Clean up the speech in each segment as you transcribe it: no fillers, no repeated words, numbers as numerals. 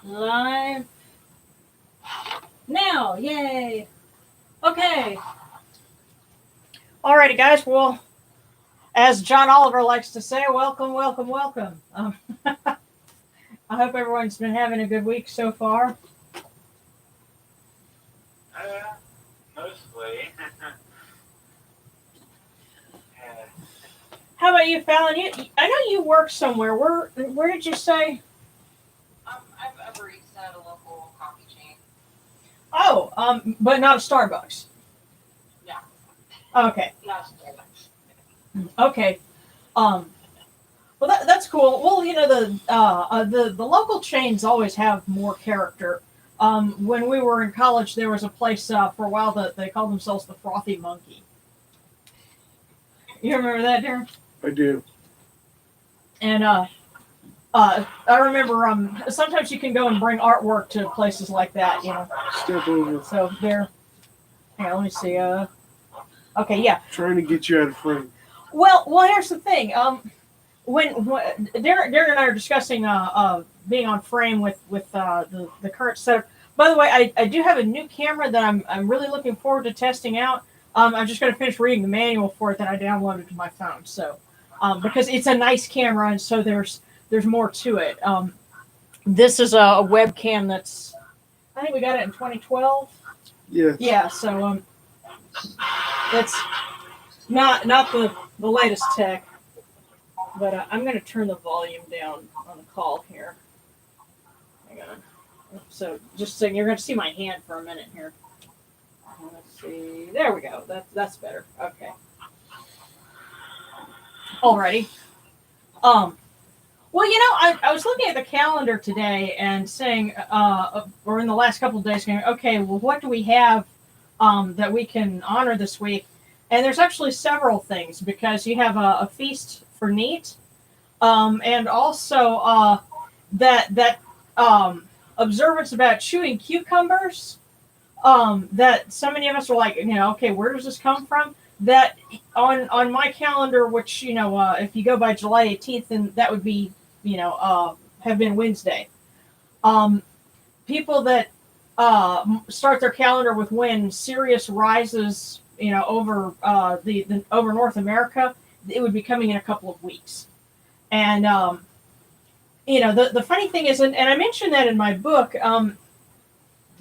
Live now. Yay. Okay. Alrighty, guys. Well, as John Oliver likes to say, welcome, welcome, welcome. I hope everyone's been having a good week so far. Mostly. Yeah. How about you, Fallon? I know you work somewhere. Where did you say? I'm a barista at a local coffee chain. Oh, but not a Starbucks. Yeah, Okay. not Starbucks. Okay. Um, well, that's cool. Well, the local chains always have more character. When we were in college, there was a place for a while that they called themselves the Frothy Monkey. You remember that, Darren? I do. And I remember sometimes you can go and bring artwork to places like that. Step over. So there. Hang on, let me see. Okay, yeah. Trying to get you out of frame. Well, here's the thing. When Darren and I are discussing being on frame with the current setup. By the way, I do have a new camera that I'm really looking forward to testing out. I'm just going to finish reading the manual for it that I downloaded to my phone. So, because it's a nice camera, and so there's more to it. This is a webcam that's, I think we got it in 2012. Yes. Yeah. So it's not the latest tech. But I'm going to turn the volume down on the call here. Hang on. So just so you're going to see my hand for a minute here. Let's see. There we go. That's better. Okay. Alrighty. Well, I was looking at the calendar today and saying, or in the last couple of days, going, okay, well, what do we have that we can honor this week? And there's actually several things because you have a feast for Neith, and also that observance about chewing cucumbers. That so many of us are like, okay, where does this come from? That on my calendar, which if you go by July 18th, then that would be have been Wednesday. People that start their calendar with when Sirius rises, over over North America, it would be coming in a couple of weeks. And the funny thing is, and I mentioned that in my book,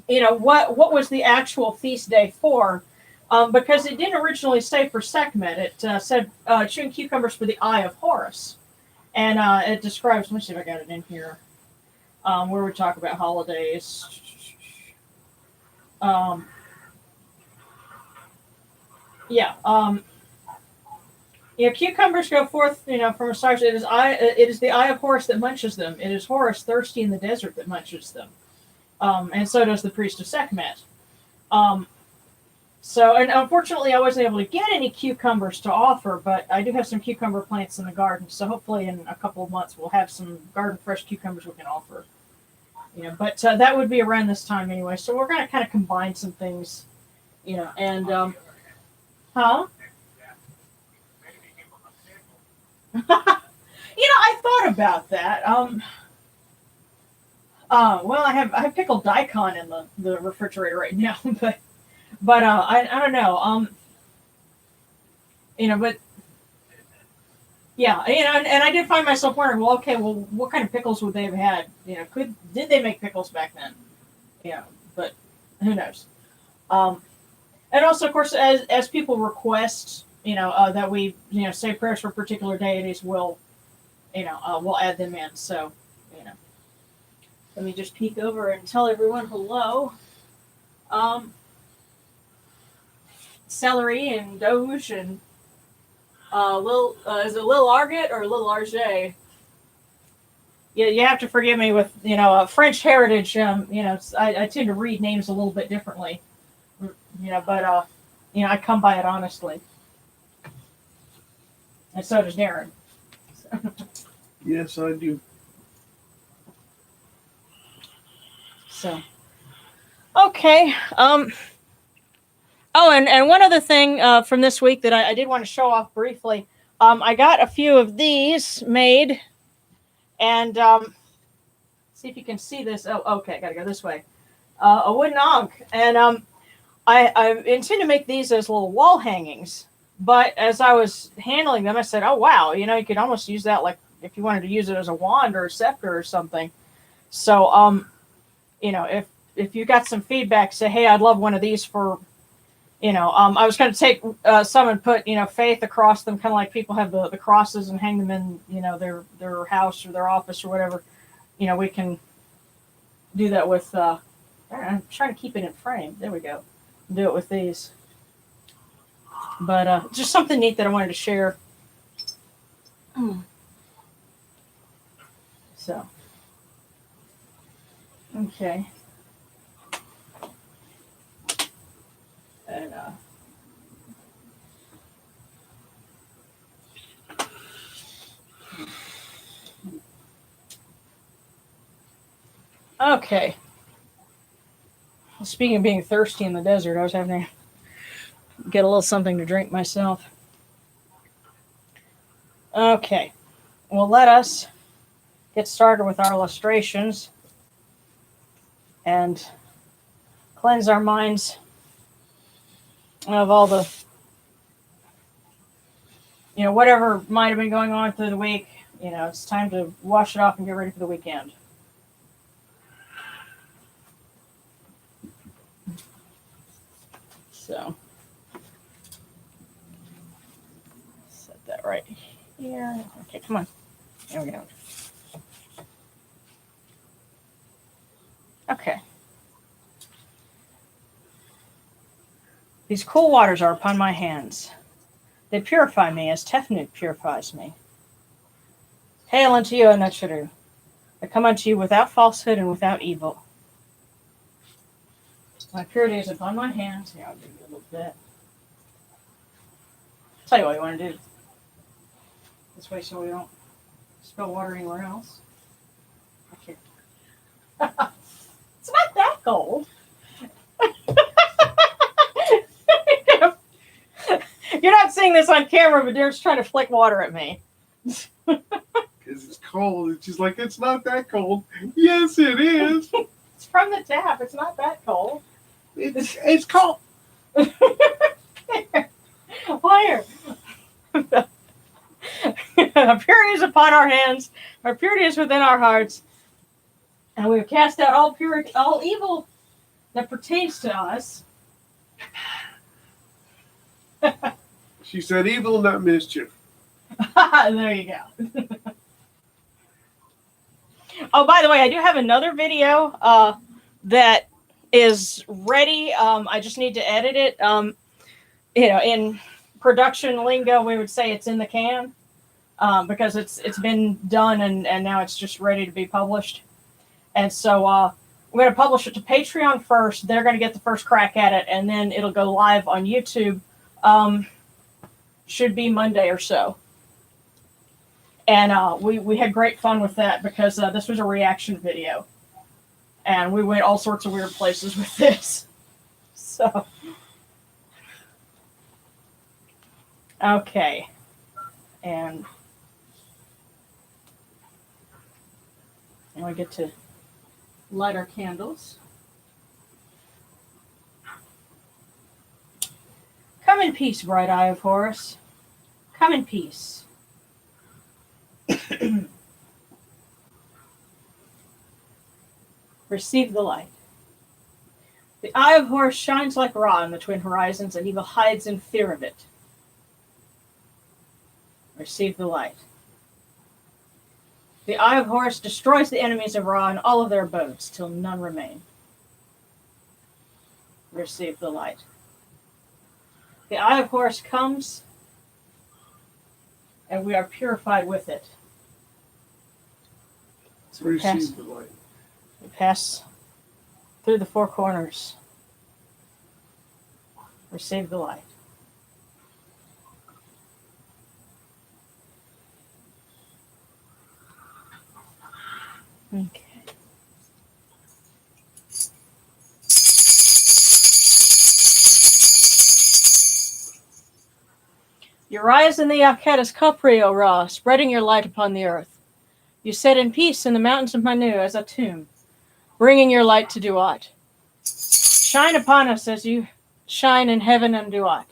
what was the actual feast day for? Because it didn't originally say for Sekhmet. It said chewing cucumbers for the eye of Horus. And it describes, let me see if I got it in here, where we talk about holidays. Cucumbers go forth, from a star. It is the eye of Horus that munches them. It is Horus, thirsty in the desert, that munches them. And so does the priest of Sekhmet. And unfortunately, I wasn't able to get any cucumbers to offer, but I do have some cucumber plants in the garden. So hopefully, in a couple of months, we'll have some garden fresh cucumbers we can offer. But that would be around this time anyway. So we're going to kind of combine some things, and huh? I thought about that. Well, I have pickled daikon in the refrigerator right now, but I don't know. But yeah, and I did find myself wondering, well, okay, well, what kind of pickles would they have had? Did they make pickles back then? But who knows? And also, of course, as people request, that we, say prayers for particular deities, we'll add them in. So, let me just peek over and tell everyone hello. Celery and Doge and is it Lil Arget or Lil Arget? Yeah, you have to forgive me with French heritage. I tend to read names a little bit differently. But I come by it honestly, and so does Darren. Yes, I do. So, okay. Oh, and one other thing from this week that I did want to show off briefly. I got a few of these made, and see if you can see this. Oh, okay, gotta go this way. A wooden ankh, and I intend to make these as little wall hangings. But as I was handling them, I said, "Oh wow, you could almost use that like if you wanted to use it as a wand or a scepter or something." So if you got some feedback, say, "Hey, I'd love one of these for." I was going to take some and put, faith across them, kind of like people have the crosses and hang them in, their house or their office or whatever. We can do that with, I'm trying to keep it in frame. There we go. Do it with these. But just something neat that I wanted to share. So, okay. And okay. Speaking of being thirsty in the desert, I was having to get a little something to drink myself. Okay. Well, let us get started with our illustrations and cleanse our minds of all the, whatever might have been going on through the week. It's time to wash it off and get ready for the weekend. So, set that right here. Okay, come on. There we go. Okay. These cool waters are upon my hands. They purify me as Tefnut purifies me. Hail unto you, Anachuru. I come unto you without falsehood and without evil. My purity is upon my hands. Here, I'll give you a little bit. Tell you what you want to do. This way so we don't spill water anywhere else. Okay. It's not that cold. You're not seeing this on camera, but Derek's trying to flick water at me. Because it's cold. It's just like, it's not that cold. Yes, it is. It's from the tap. It's not that cold. It's cold. Wire. Our purity is upon our hands. Our purity is within our hearts. And we have cast out all evil that pertains to us. She said evil, not mischief. There you go. Oh, by the way, I do have another video that is ready. I just need to edit it. In production lingo, we would say it's in the can because it's been done and now it's just ready to be published. And so we're going to publish it to Patreon first. They're going to get the first crack at it, and then it'll go live on YouTube. Should be Monday or so. And we had great fun with that because this was a reaction video. And we went all sorts of weird places with this. So. Okay. And we get to light our candles. Come in peace, bright eye of Horus. Come in peace. Receive the light. The eye of Horus shines like Ra in the twin horizons, and evil hides in fear of it. Receive the light. The eye of Horus destroys the enemies of Ra and all of their abodes, till none remain. Receive the light. The eye of Horus comes, and we are purified with it. So Receive the light. We pass through the four corners. Receive the light. Okay. You rise in the Aketis Capri, O Ra, spreading your light upon the earth. You sit in peace in the mountains of Manu as a tomb, bringing your light to Duat. Shine upon us as you shine in heaven and Duat.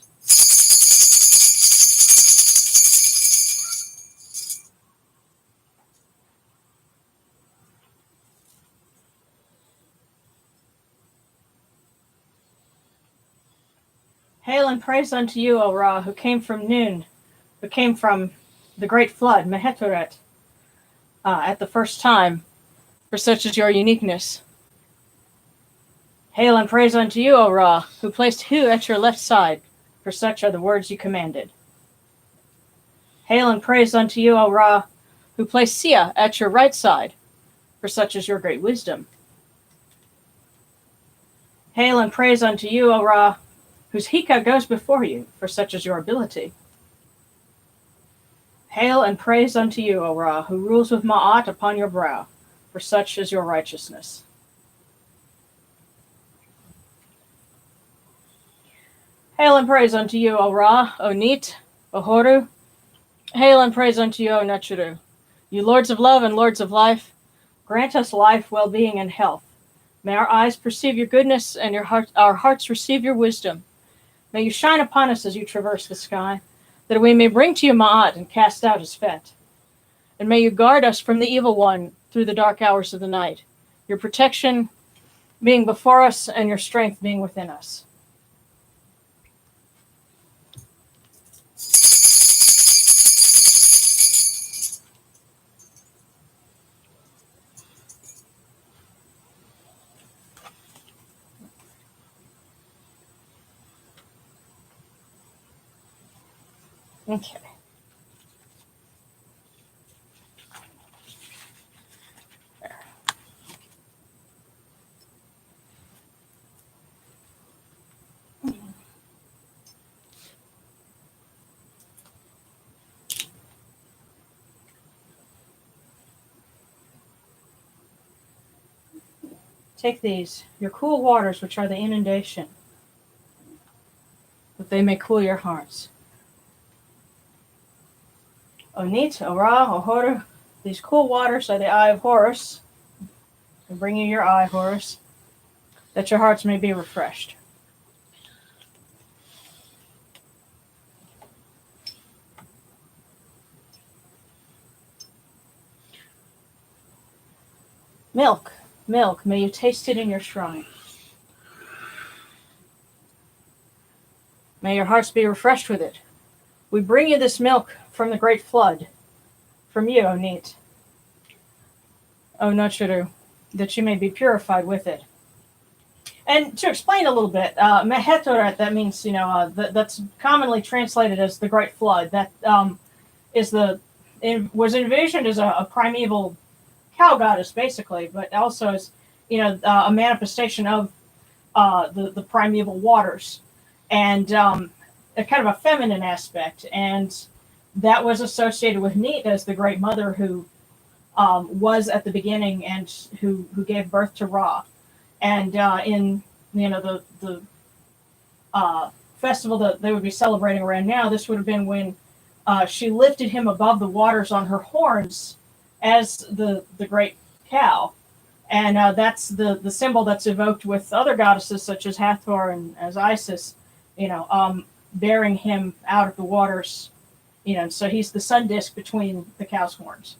Hail and praise unto you, O Ra, who came from Nun, who came from the great flood, Mehetoret, at the first time, for such is your uniqueness. Hail and praise unto you, O Ra, who placed Hu at your left side, for such are the words you commanded. Hail and praise unto you, O Ra, who placed Sia at your right side, for such is your great wisdom. Hail and praise unto you, O Ra, whose Hika goes before you, for such is your ability. Hail and praise unto you, O Ra, who rules with Ma'at upon your brow, for such is your righteousness. Hail and praise unto you, O Ra, O Neith, O Horus. Hail and praise unto you, O Natchuru. You lords of love and lords of life, grant us life, well-being, and health. May our eyes perceive your goodness and our hearts receive your wisdom. May you shine upon us as you traverse the sky, that we may bring to you Ma'at and cast out his fet. And may you guard us from the evil one through the dark hours of the night, your protection being before us and your strength being within us. Okay. Take these, your cool waters, which are the inundation, that they may cool your hearts. O Neith, O Ra, O Horus, these cool waters are the eye of Horus. I bring you your eye, Horus, that your hearts may be refreshed. Milk, milk, may you taste it in your shrine. May your hearts be refreshed with it. We bring you this milk from the great flood, from you, O Neith, O Natchuru, that you may be purified with it. And to explain a little bit, Mehetoret, that means, that's commonly translated as the great flood. That was envisioned as a primeval cow goddess, basically, but also as, a manifestation of the primeval waters, and a kind of a feminine aspect. And that was associated with Neith as the great mother who was at the beginning and who gave birth to Ra. And in the festival that they would be celebrating around now, this would have been when she lifted him above the waters on her horns as the great cow. And that's the symbol that's evoked with other goddesses such as Hathor and as Isis, bearing him out of the waters. So he's the sun disk between the cow's horns.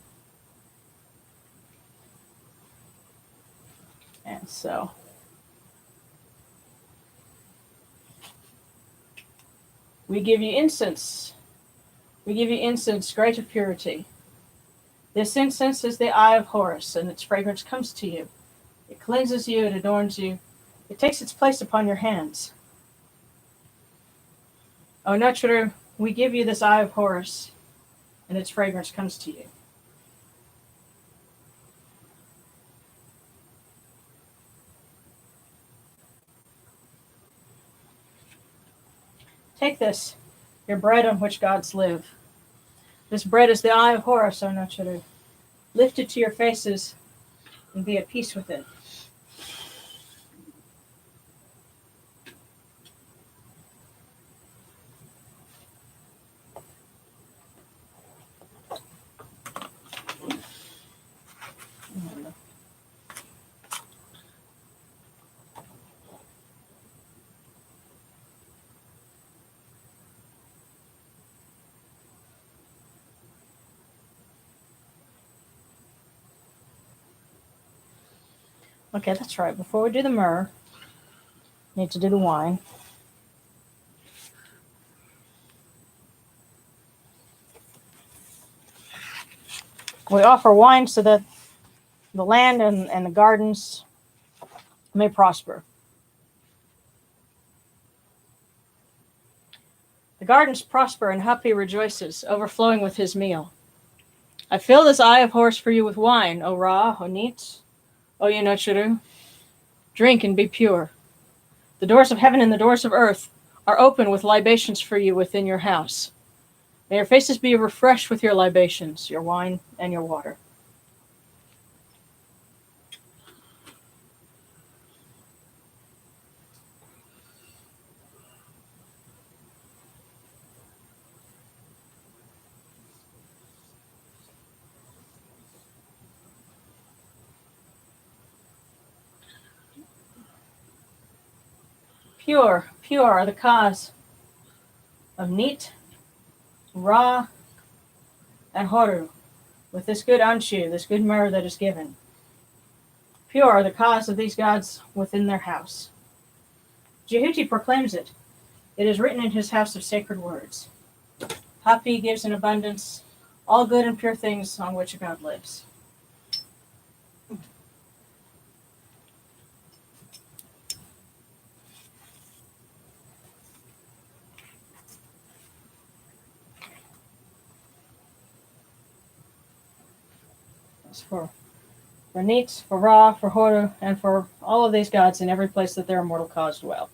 And so we give you incense. We give you incense, great of purity. This incense is the eye of Horus, and its fragrance comes to you. It cleanses you, it adorns you. It takes its place upon your hands. O Natchuru, we give you this eye of Horus, and its fragrance comes to you. Take this, your bread on which gods live. This bread is the eye of Horus, O Natchuru. Lift it to your faces and be at peace with it. Okay, that's right. Before we do the myrrh, need to do the wine. We offer wine so that the land and the gardens may prosper. The gardens prosper and Hapi rejoices, overflowing with his meal. I fill this eye of Horus for you with wine, O Ra, O Neith, O Yunochuru. Drink and be pure. The doors of heaven and the doors of earth are open with libations for you within your house. May your faces be refreshed with your libations, your wine, and your water. Pure, pure are the cause of Neith, Ra, and Horu, with this good Anshu, this good myrrh that is given. Pure are the cause of these gods within their house. Jehuti proclaims it. It is written in his house of sacred words. Hapi gives in abundance all good and pure things on which God lives. That's for Neith, for Ra, for Horu, and for all of these gods in every place that their immortal cause dwell.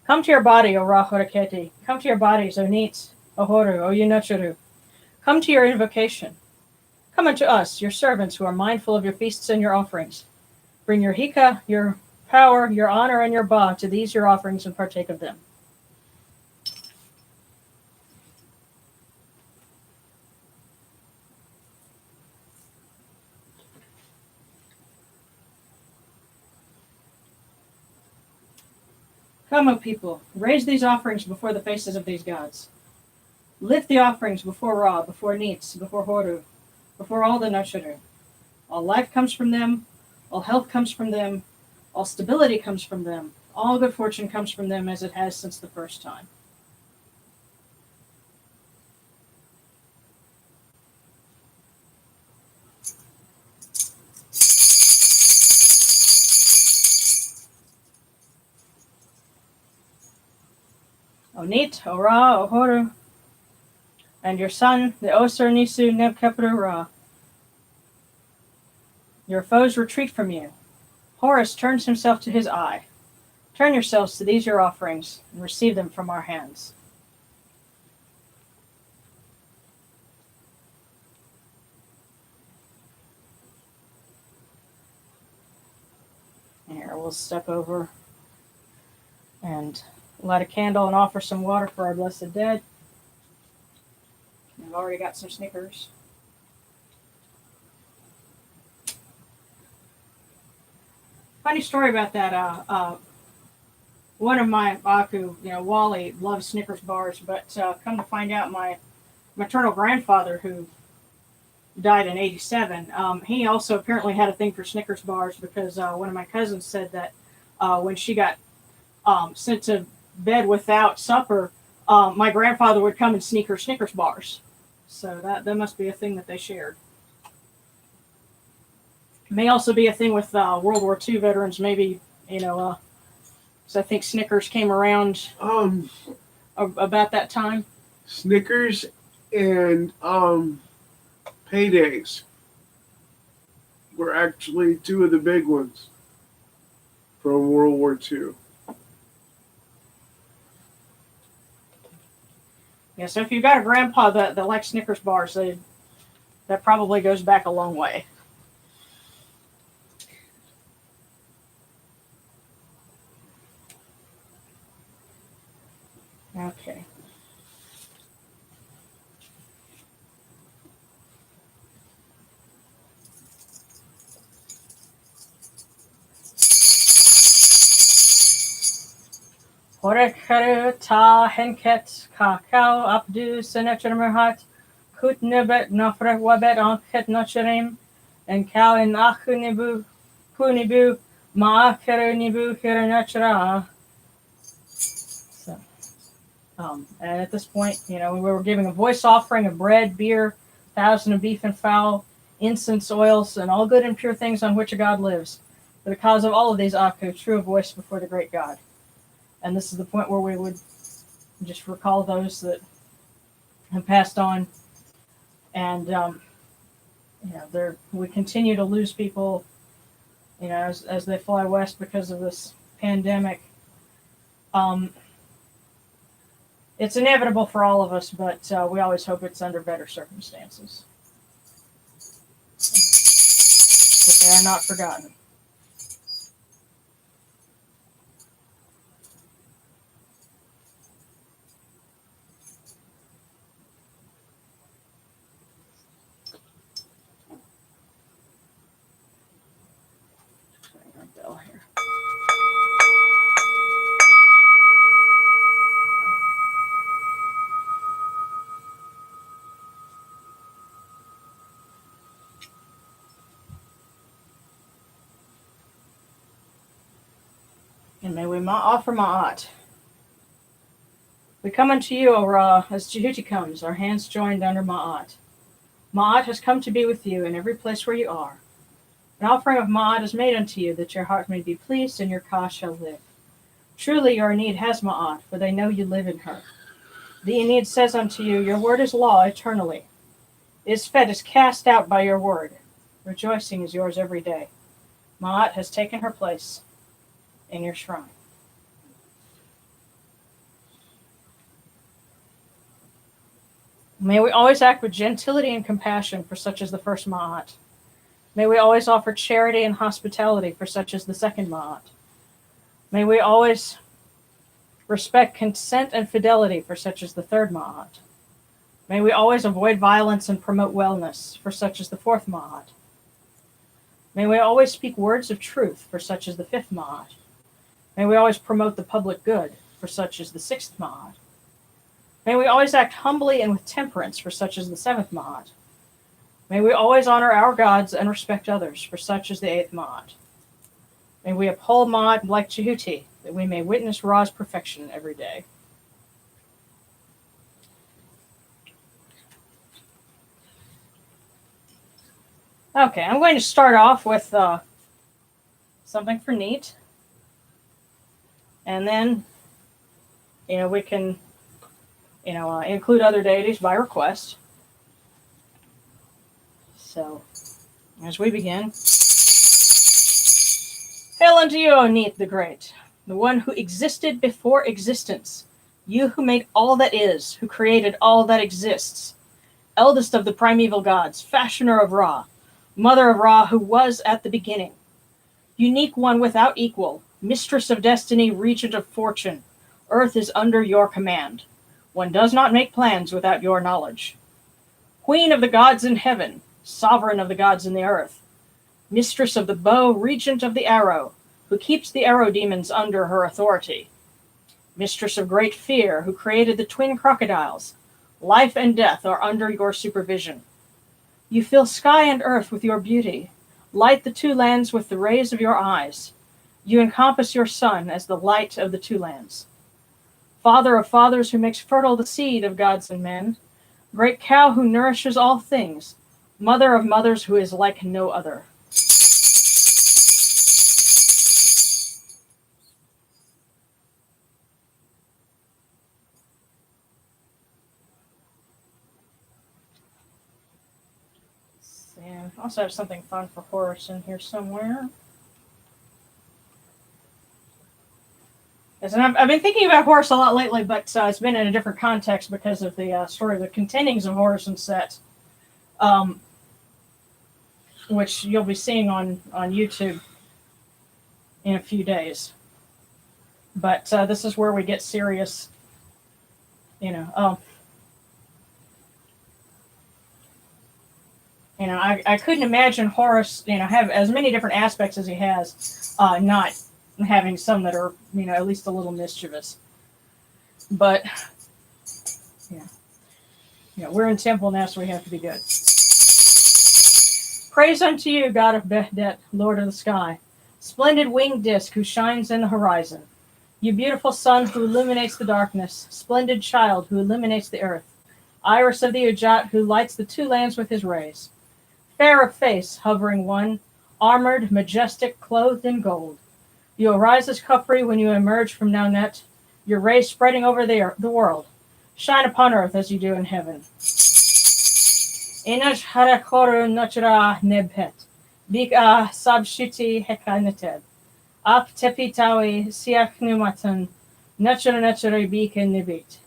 Come to your body, O Ra Horaketi. Come to your bodies, O Neith, O Horu, O Yunochuru. Come to your invocation. Come unto us, your servants who are mindful of your feasts and your offerings. Bring your hika, your power, your honor, and your ba to these your offerings and partake of them. Come, O people, raise these offerings before the faces of these gods. Lift the offerings before Ra, before Neith, before Horu, before all the Noshuru. All life comes from them, all health comes from them, all stability comes from them, all good fortune comes from them as it has since the first time. O Neith, O Ra, O Horu, and your son, the Osir Nisu Nebkeperu Ra. Your foes retreat from you. Horus turns himself to his eye. Turn yourselves to these your offerings, and receive them from our hands. Here, we'll step over and light a candle and offer some water for our blessed dead. We've already got some Snickers. Funny story about that. One of my Baku, Wally, loves Snickers bars, but come to find out, my maternal grandfather, who died in '87, he also apparently had a thing for Snickers bars because one of my cousins said that when she got sent to bed without supper, my grandfather would come and sneak her Snickers bars. So that must be a thing that they shared. May also be a thing with World War II veterans, maybe, because I think Snickers came around about that time. Snickers and paydays were actually two of the big ones from World War II. Yeah, so if you've got a grandpa that likes Snickers bars, that probably goes back a long way. Okay. Horekharu ta henket kakao abdu senechmerhat kutnebet nofre wabet anket nocherim and Kau in Achunibu, Kunibu, Ma'akarunibu Kiranachara. So, and at this point, we were giving a voice offering of bread, beer, 1,000 of beef and fowl, incense, oils, and all good and pure things on which a God lives. For the cause of all of these, Aku, true voice before the great God. And this is the point where we would just recall those that have passed on. And, we continue to lose people, as they fly west because of this pandemic. It's inevitable for all of us, but we always hope it's under better circumstances. But they are not forgotten. Bell here. And may we offer Ma'at. We come unto you, O Ra, as Jehuti comes, our hands joined under Ma'at. Ma'at has come to be with you in every place where you are. An offering of Ma'at is made unto you, that your heart may be pleased and your Ka shall live. Truly your Enid has Ma'at, for they know you live in her. The Enid says unto you, your word is law eternally. Isfet is cast out by your word. Rejoicing is yours every day. Ma'at has taken her place in your shrine. May we always act with gentility and compassion for such as the first Ma'at. May we always offer charity and hospitality for such as the second Ma'at. May we always respect consent and fidelity for such as the third Ma'at. May we always avoid violence and promote wellness for such as the fourth Ma'at. May we always speak words of truth for such as the fifth Ma'at. May we always promote the public good for such as the sixth Ma'at. May we always act humbly and with temperance for such as the seventh Ma'at. May we always honor our gods and respect others for such as the eighth Ma'at. May we uphold Ma'at like Jehuti, that we may witness Ra's perfection every day. Okay, I'm going to start off with something for Neith. And then, we can, include other deities by request. So, as we begin, hail unto you, O Neith the Great, the one who existed before existence, you who made all that is, who created all that exists, eldest of the primeval gods, fashioner of Ra, mother of Ra who was at the beginning, unique one without equal, mistress of destiny, regent of fortune, earth is under your command. One does not make plans without your knowledge. Queen of the gods in heaven, sovereign of the gods in the earth, mistress of the bow, regent of the arrow, who keeps the arrow demons under her authority, mistress of great fear, who created the twin crocodiles, life and death are under your supervision. You fill sky and earth with your beauty, light the two lands with the rays of your eyes. You encompass your son as the light of the two lands. Father of fathers who makes fertile the seed of gods and men, great cow who nourishes all things, mother of mothers who is like no other. And I also have something fun for Horus in here somewhere. Yes, and I've been thinking about Horus a lot lately, but it's been in a different context because of the story of the contendings of Horus and Set, which you'll be seeing on YouTube in a few days. But this is where we get serious, I couldn't imagine Horus, have as many different aspects as he has, not having some that are, at least a little mischievous. But, we're in temple now, so we have to be good. Praise unto you, God of Behdet, Lord of the sky, splendid winged disk who shines in the horizon. You beautiful sun who illuminates the darkness, splendid child who illuminates the earth, iris of the Ujat who lights the two lands with his rays. Fair of face, hovering one, armored, majestic, clothed in gold. You arise as Khopri when you emerge from Naunet, your rays spreading over the world. Shine upon earth as you do in heaven. Inaj harakoru nachra nebhet, bika sabshuti hekaneted. Ap tepitawi siaknumatan, nachra bika nibit.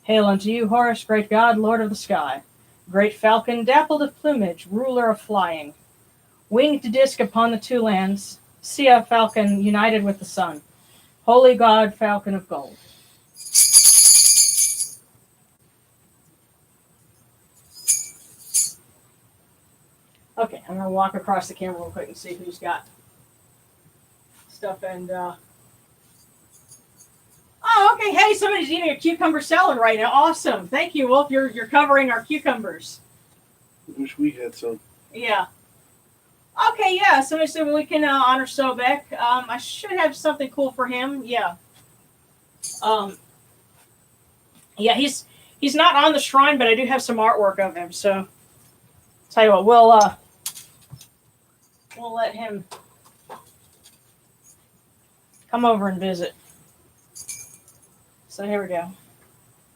Hail unto you, Horus, great god, lord of the sky. Great falcon, dappled of plumage, ruler of flying. Winged disk upon the two lands, Sia falcon united with the sun. Holy god, falcon of gold. Okay, I'm going to walk across the camera real quick and see who's got stuff. And, oh, okay. Hey, somebody's eating a cucumber salad right now. Awesome. Thank you, Wolf. You're covering our cucumbers. Wish we had some. Yeah. Okay, yeah. Somebody said we can honor Sobek. I should have something cool for him. Yeah. Yeah, he's not on the shrine, but I do have some artwork of him. So, tell you what, we'll let him come over and visit. So here we go.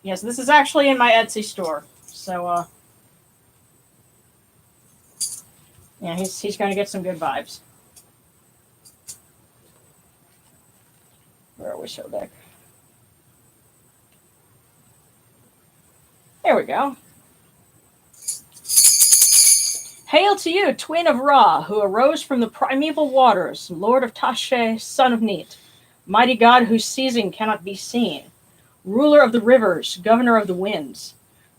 Yes, this is actually in my Etsy store. So, yeah, he's going to get some good vibes. Where are we, Sobek? There we go. Hail to you, twin of Ra, who arose from the primeval waters, Lord of Tashe, son of Neith, mighty God whose seizing cannot be seen, ruler of the rivers, governor of the winds,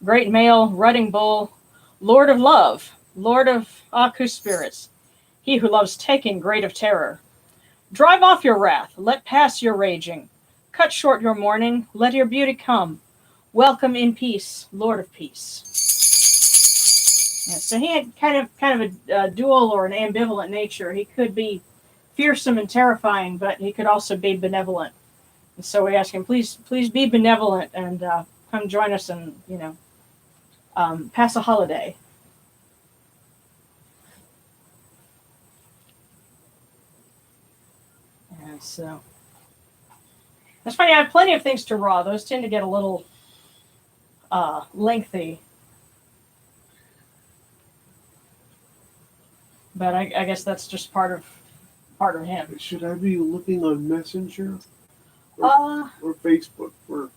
great male, rutting bull, Lord of love, Lord of Aku spirits, he who loves taking great of terror. Drive off your wrath, let pass your raging, cut short your mourning, let your beauty come. Welcome in peace, Lord of peace. Yeah, so he had kind of a dual or an ambivalent nature. He could be fearsome and terrifying, but he could also be benevolent. And so we ask him, please be benevolent and come join us and pass a holiday. And so that's funny. I have plenty of things to raw. Those tend to get a little lengthy. But I guess that's just part of him. Should I be looking on Messenger Or Facebook? Or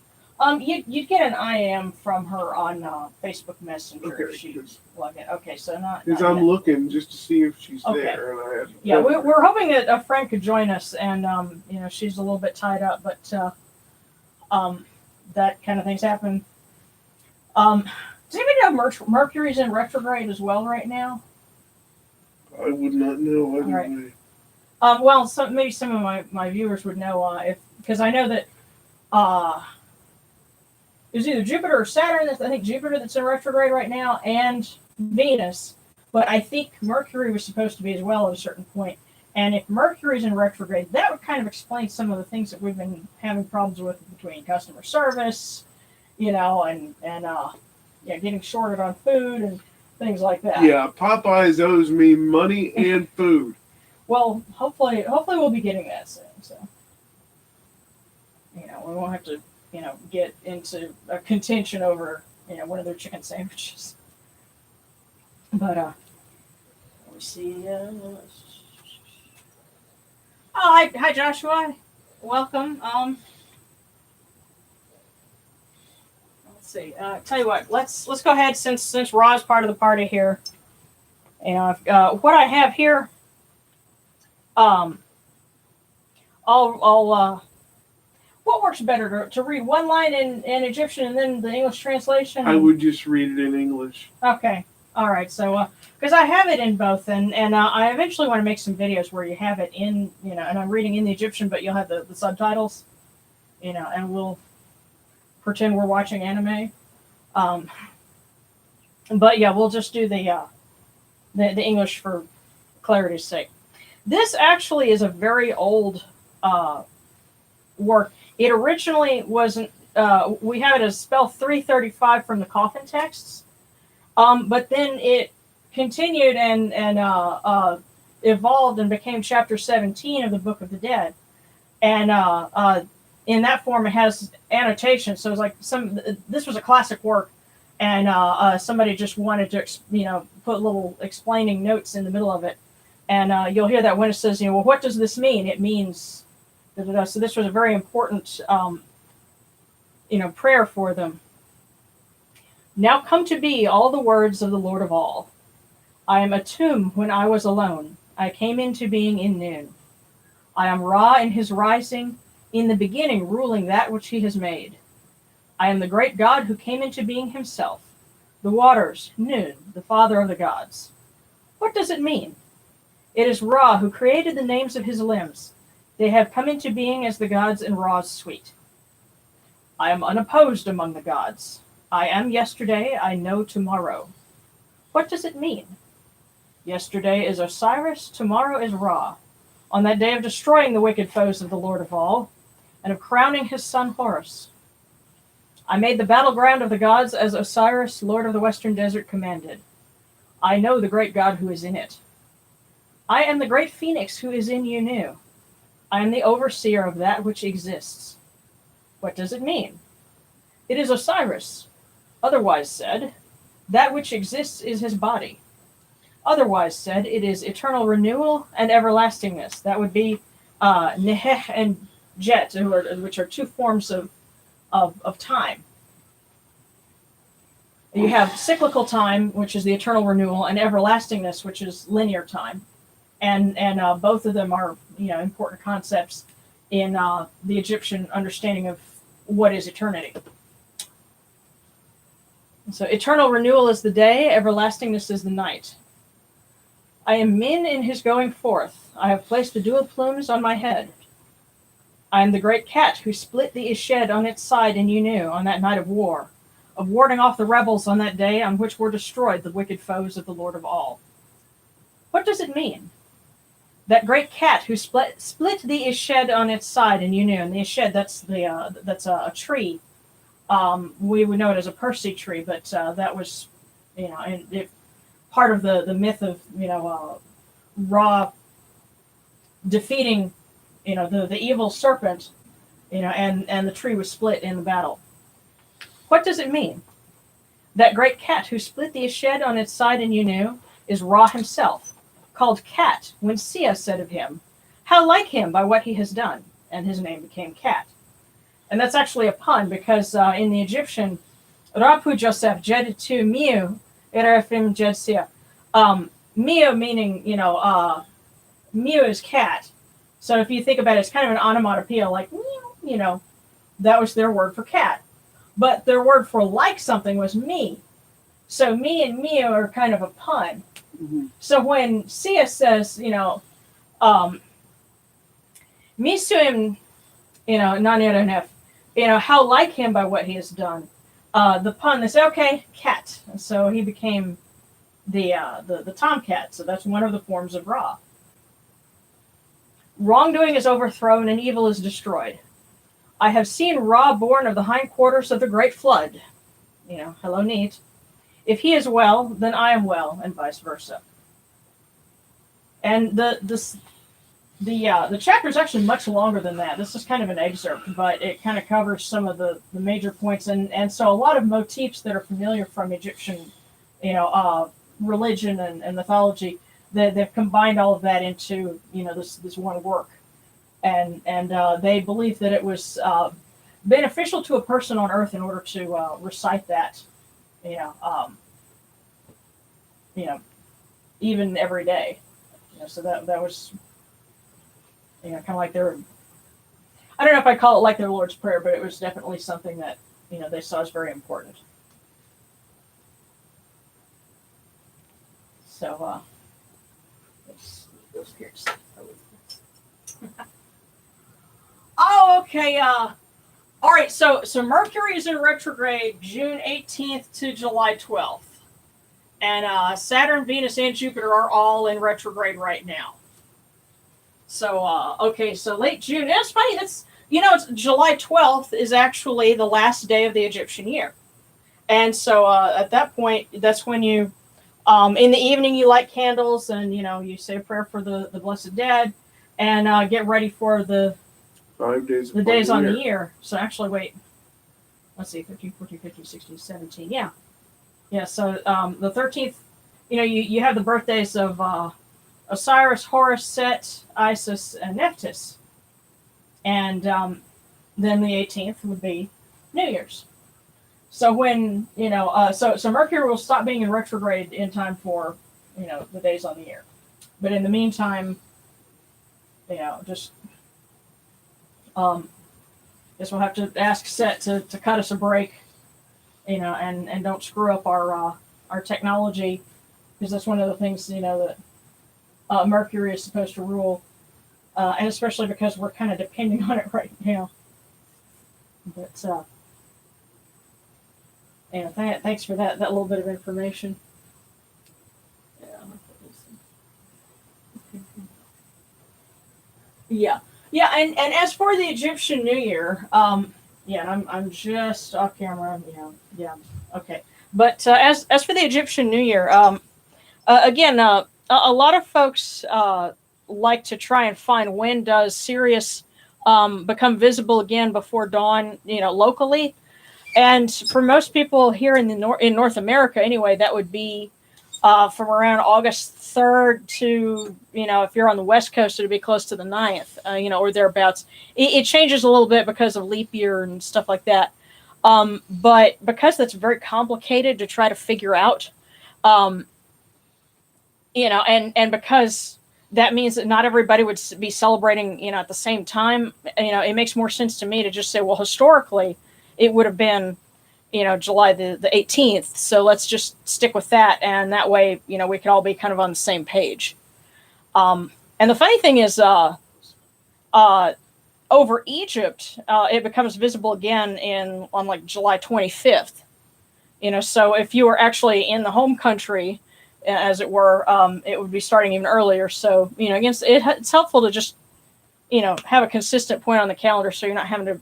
you'd get an IM from her on Facebook Messenger okay, if she's logged in. Okay, so not. Because I'm looking just to see if she's Okay. there, and I had. Yeah, we're hoping that a friend could join us, and she's a little bit tied up, but that kind of thing's happen. Does anybody know Mercury's in retrograde as well right now? I would not know anyway. Right. Well, maybe some of my viewers would know because I know that it was either Jupiter or Saturn. I think Jupiter that's in retrograde right now, and Venus. But I think Mercury was supposed to be as well at a certain point. And if Mercury's in retrograde, that would kind of explain some of the things that we've been having problems with between customer service, and getting shorted on food and things like that. Yeah, Popeyes owes me money and food. Well, hopefully we'll be getting that soon. So, we won't have to, get into a contention over, one of their chicken sandwiches. But let me see. Hi Joshua, welcome. Let's see. Tell you what, let's go ahead since Ra's part of the party here. And what I have here, I'll what works better to read one line in Egyptian and then the English translation? I would just read it in English. Okay. All right. So, because I have it in both, and I eventually want to make some videos where you have it in, and I'm reading in the Egyptian, but you'll have the subtitles, and we'll pretend we're watching anime. But yeah, we'll just do the the English for clarity's sake. This actually is a very old work. It originally wasn't. We have it as spell 335 from the coffin texts, but then it continued and evolved and became chapter 17 of the Book of the Dead, and in that form it has annotations. So it's like this was a classic work, and somebody just wanted to put little explaining notes in the middle of it, and you'll hear that when it says, well, what does this mean? It means da, da, da. So this was a very important prayer for them. Now come to be all the words of the Lord of all. I am a tomb when I was alone. I came into being in noon. I am Ra in his rising, in the beginning ruling that which he has made. I am the great God who came into being himself. The waters, noon, the father of the gods. What does it mean? It is Ra who created the names of his limbs. They have come into being as the gods in Ra's suite. I am unopposed among the gods. I am yesterday, I know tomorrow. What does it mean? Yesterday is Osiris, tomorrow is Ra, on that day of destroying the wicked foes of the Lord of all, and of crowning his son Horus. I made the battleground of the gods as Osiris, Lord of the Western Desert, commanded. I know the great God who is in it. I am the great phoenix who is in Unu. I am the overseer of that which exists. What does it mean? It is Osiris. Otherwise said, that which exists is his body. Otherwise said, it is eternal renewal and everlastingness. That would be Neith and Jet, which are two forms of time. You have cyclical time, which is the eternal renewal, and everlastingness, which is linear time. And both of them are important concepts in the Egyptian understanding of what is eternity. So eternal renewal is the day, everlastingness is the night. I am Min in his going forth. I have placed the dual plumes on my head. I am the great cat who split the Ished on its side in Unu on that night of war, of warding off the rebels on that day on which were destroyed the wicked foes of the Lord of all. What does it mean? That great cat who split the Ished on its side in Unu, and the Ished, that's a tree. We would know it as a Persea tree, but that was, part of the myth of Ra defeating the evil serpent, and the tree was split in the battle. What does it mean? That great cat who split the Ished on its side in Unu is Ra himself, called Cat when Sia said of him, how like him by what he has done, and his name became Cat. And that's actually a pun, because in the Egyptian, Rapu Joseph Jed tu Miu Erefim Jed Sia. Miu meaning, Miu is cat. So if you think about it, it's kind of an onomatopoeia, like, that was their word for cat. But their word for like something was me. So me and Miu are kind of a pun. Mm-hmm. So when Sia says, Misuim, Nanirunef, how like him by what he has done. The pun, they say, okay, cat. And so he became the tomcat. So that's one of the forms of Ra. Wrongdoing is overthrown and evil is destroyed. I have seen Ra born of the hindquarters of the great flood. Hello, Neith. If he is well, then I am well, and vice versa. And the chapter is actually much longer than that. This is kind of an excerpt, but it kind of covers some of the major points, and so a lot of motifs that are familiar from Egyptian, religion and mythology, they've combined all of that into this one work, and they believe that it was beneficial to a person on Earth in order to recite that, even every day. So that was, kind of like their, I don't know if I call it like their Lord's Prayer, but it was definitely something that, they saw as very important. So, those here. Oh, okay. All right. So Mercury is in retrograde June 18th to July 12th. And Saturn, Venus, and Jupiter are all in retrograde right now. So, okay, so late June. It's funny. It's July 12th is actually the last day of the Egyptian year. And so at that point, that's when you, in the evening, you light candles and, you say a prayer for the blessed dead and get ready for the 5 days. The days on the year. So actually, wait. Let's see, 13, 14, 15, 16, 17. Yeah. Yeah, so the 13th, you have the birthdays of Osiris, Horus, Set, Isis, and Nephthys. And then the 18th would be New Year's. So when, so Mercury will stop being in retrograde in time for, the days on the year. But in the meantime, just guess we'll have to ask Set to cut us a break, and don't screw up our technology, because that's one of the things, that Mercury is supposed to rule, and especially because we're kind of depending on it right now. But thanks for that little bit of information. Yeah, and as for the Egyptian New Year, I'm just off camera. Okay. But as for the Egyptian New Year, again, a lot of folks like to try and find when does Sirius become visible again before dawn, locally. And for most people here in in North America, anyway, that would be from around August 3rd to, if you're on the West Coast, it'd be close to the 9th, or thereabouts. It changes a little bit because of leap year and stuff like that. But because that's very complicated to try to figure out, and because that means that not everybody would be celebrating, at the same time, it makes more sense to me to just say, well, historically, it would have been, July the 18th. So let's just stick with that. And that way, we could all be kind of on the same page. And the funny thing is, over Egypt, it becomes visible again on like July 25th. So if you were actually in the home country, as it were, it would be starting even earlier. So, again, it's helpful to just, have a consistent point on the calendar so you're not having to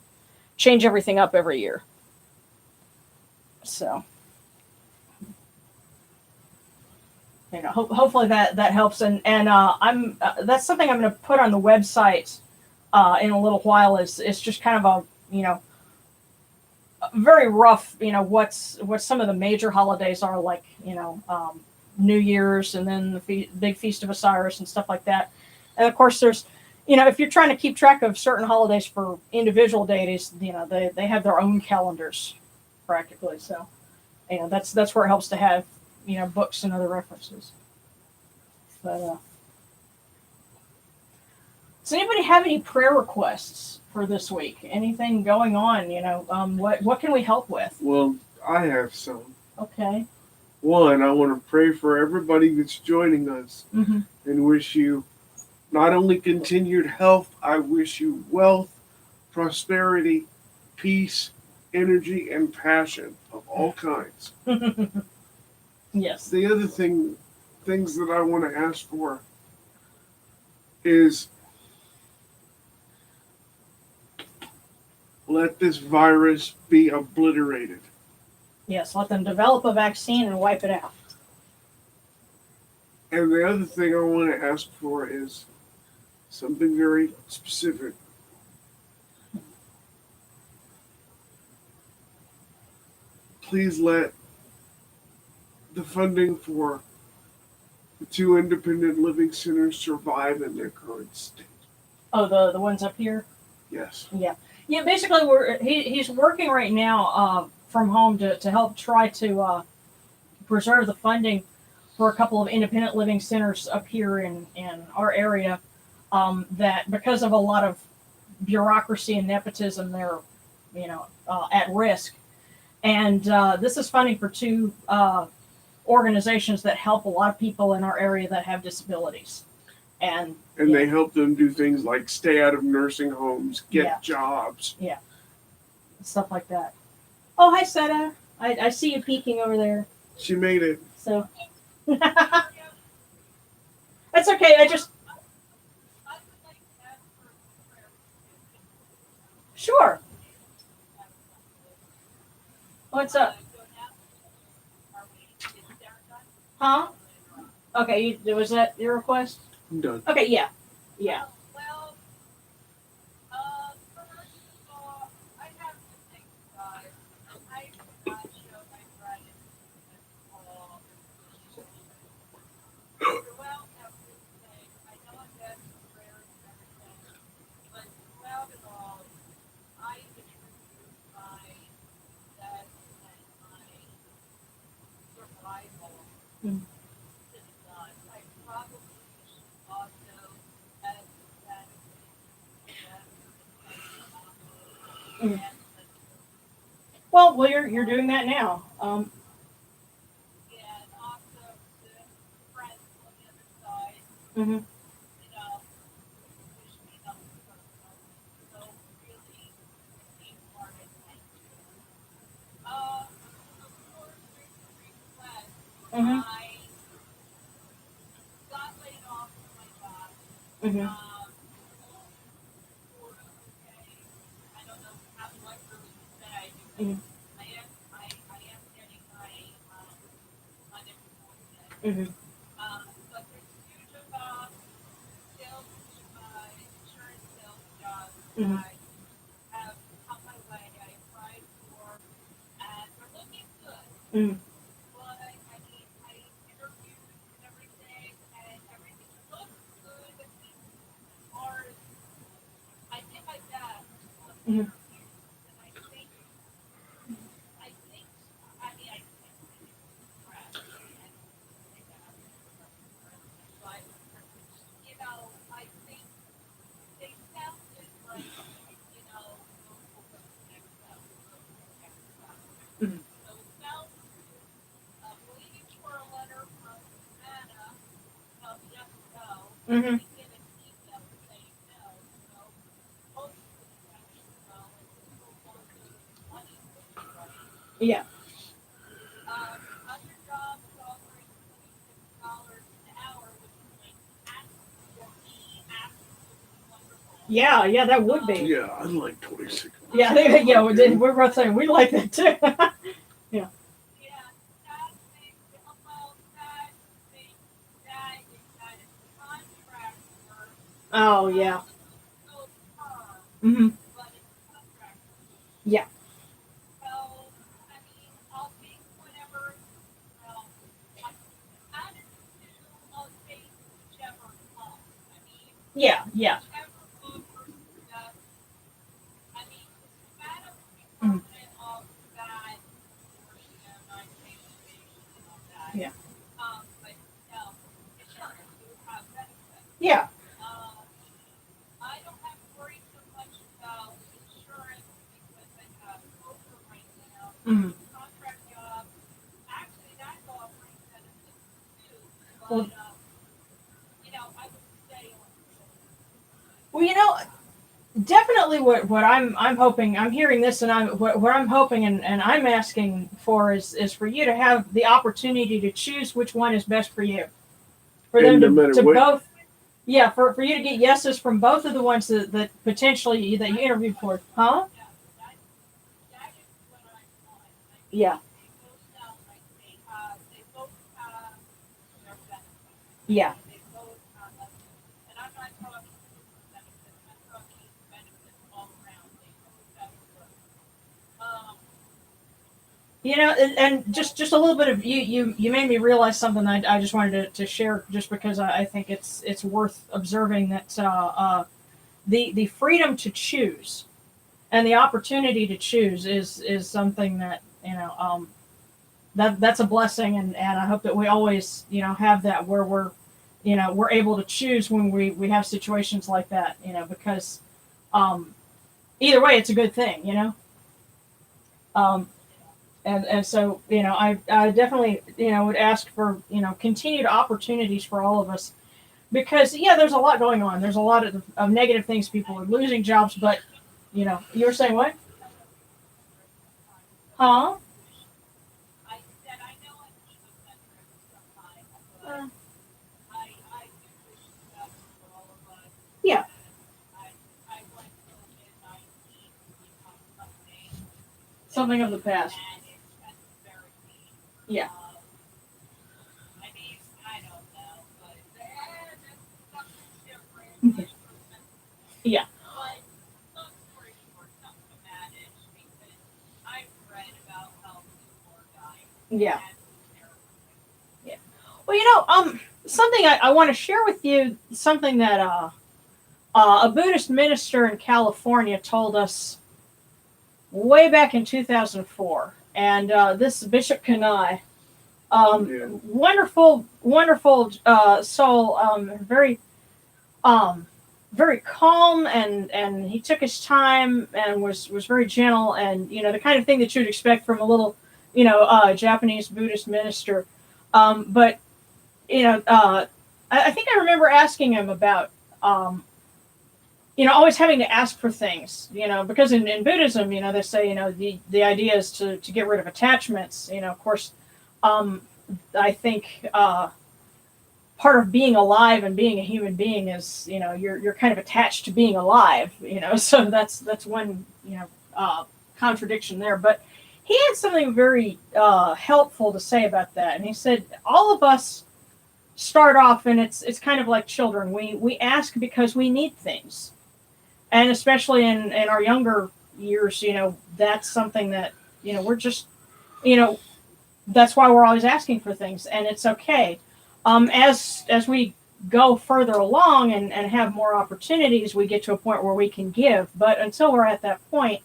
change everything up every year. So, hopefully that helps. And I'm that's something I'm going to put on the website in a little while. Is just kind of a very rough, what some of the major holidays are, like, New Year's, and then the big Feast of Osiris and stuff like that. And of course, there's, if you're trying to keep track of certain holidays for individual deities, they have their own calendars practically. So, that's where it helps to have, books and other references. But does anybody have any prayer requests for this week? Anything going on? What can we help with? Well, I have some. Okay. One, I want to pray for everybody that's joining us, mm-hmm. and wish you not only continued health, I wish you wealth, prosperity, peace, energy, and passion of all kinds. Yes. The other things that I want to ask for is, let this virus be obliterated. Yes, let them develop a vaccine and wipe it out. And the other thing I want to ask for is something very specific. Please let the funding for the 2 independent living centers survive in their current state. Oh, the ones up here? Yes. Yeah. Basically, he's working right now from home to help try to preserve the funding for a couple of independent living centers up here in our area, that because of a lot of bureaucracy and nepotism, they're at risk. And this is funding for 2 organizations that help a lot of people in our area that have disabilities. And they help them do things like stay out of nursing homes, get jobs. Yeah. Stuff like that. Oh, hi, Seta. I see you peeking over there. She made it. So that's okay. I just I would like to ask for a prayer. sure. What's up? Huh? Okay, was that your request? I'm done. Okay, yeah. Yeah. Well, first of all, I have to thank God. I cannot show my gratitude at all. Throughout everything, I know I'm asking prayers and everything, but throughout it all, I attribute my success and my survival Mm. to God. I probably should also add that Mm. and Well, you're doing that now. and also to friends on the other side, Mhm. you know, wish me nothing but so really being part of it. Of course, there's a request. Mhm. I got laid off from my job. Mhm. Sort of okay. I don't know how do I really say Mhm. because I am getting my unemployment. Mhm. But there's huge sales, insurance sales jobs Mhm. that have come my way. I applied for, and they're looking good. Mhm. But I mean, I interviewed and everything looks good as far as I did my best on the Mhm. interviews, and I think, I mean, I can't say it was correct, and say that, but you know, I think they sounded like, you know, local XL, local XL. Mhm. So it sounds good. Waiting for a letter from Savannah, yes or no. Mhm. We get an email saying no, so hopefully that should go, and this will want the money really right. Yeah. Other jobs offering $26 an hour, which is fantastic for me, absolutely wonderful. Yeah. Yeah. That would be. Yeah, I like 26. Yeah. Yeah. We're both saying we like that too. Yeah. Yeah, sad thing, well, sad thing, that is that it's contract work, Oh yeah. no perm, Mhm. but it's contract work. Yeah. So, I mean, I'll take whatever, well, add it to, I'll take whichever comes. I mean, Yeah. Yeah. whichever offers the best. I mean, the Savannah would be Mhm. permanent off the bat, or, you know, 9K probation and all that. Yeah. But no, insurance, you would have benefits. Yeah. Um, I don't have to worry so much about insurance because I have Cobra right now. Mhm. Contract job. Actually, that's offering benefits too. Well, But, you know, I would stay on well, definitely what I'm hoping, I'm hearing this, and what I'm hoping, and I'm asking for is for you to have the opportunity to choose which one is best for you, for And them no matter to what, both, yeah, for you to get yeses from both of the ones that potentially that you interviewed for, huh? yeah, that is what I want. I mean, Yeah. they both sound like they both have their benefits. Yeah. They both have, and I'm not talking benefits, I'm talking benefits all around. They both have good. Um, And just a little bit of you made me realize something that I just wanted to share, just because I think it's worth observing that the freedom to choose and the opportunity to choose is something that that's a blessing, and I hope that we always have that, where we're able to choose when we have situations like that, because um, either way it's a good thing, um, and so I definitely would ask for continued opportunities for all of us, because there's a lot going on, there's a lot of negative things, people are losing jobs, but you were saying what? Huh? I said, I know I'm egocentric, Yeah. I went to a midnight eat, Something of the past. and it's very deep. Yeah. I mean, I don't know, but just something different. Yeah. But long story short, something to manage because I've read about how people are dying. Yeah. And they're Well, something I want to share with you, something that a Buddhist minister in California told us way back in 2004. And this Bishop Kanai, Yeah. wonderful soul, very calm, and he took his time and was very gentle, and the kind of thing that you'd expect from a little Japanese Buddhist minister. But I think I remember asking him about always having to ask for things, because in Buddhism, they say, the idea is to get rid of attachments. Of course, I think part of being alive and being a human being is, you're kind of attached to being alive, so that's one, contradiction there. But he had something very helpful to say about that. And he said, all of us start off, and it's kind of like children. We ask because we need things. And especially in our younger years, that's something that, we're just, that's why we're always asking for things, and it's okay. As we go further along and have more opportunities, we get to a point where we can give. But until we're at that point,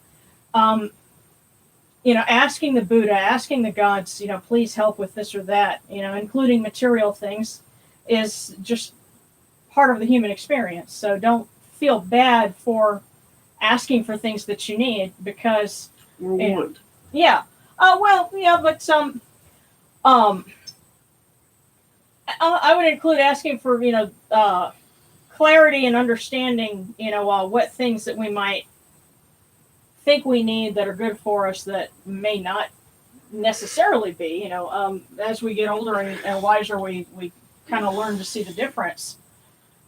asking the Buddha, asking the gods, please help with this or that, including material things, is just part of the human experience. So don't feel bad for asking for things that you need, because We're one. yeah. Well, yeah, but I would include asking for clarity and understanding, what things that we might think we need that are good for us that may not necessarily be. As we get older and wiser, we kind of learn to see the difference.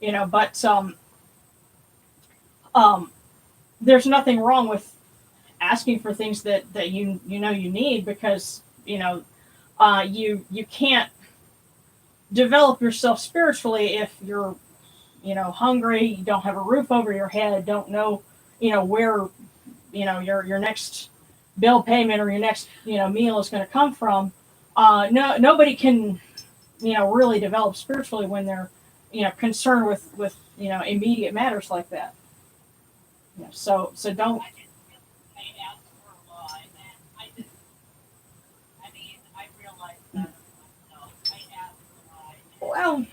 But there's nothing wrong with asking for things that you need, because you can't develop yourself spiritually if you're hungry, you don't have a roof over your head, don't know where your next bill payment or your next meal is going to come from. Nobody can really develop spiritually when they're concerned with immediate matters like that. So don't. I just feel paid out for a lot, and I realize that myself. I ask a lot.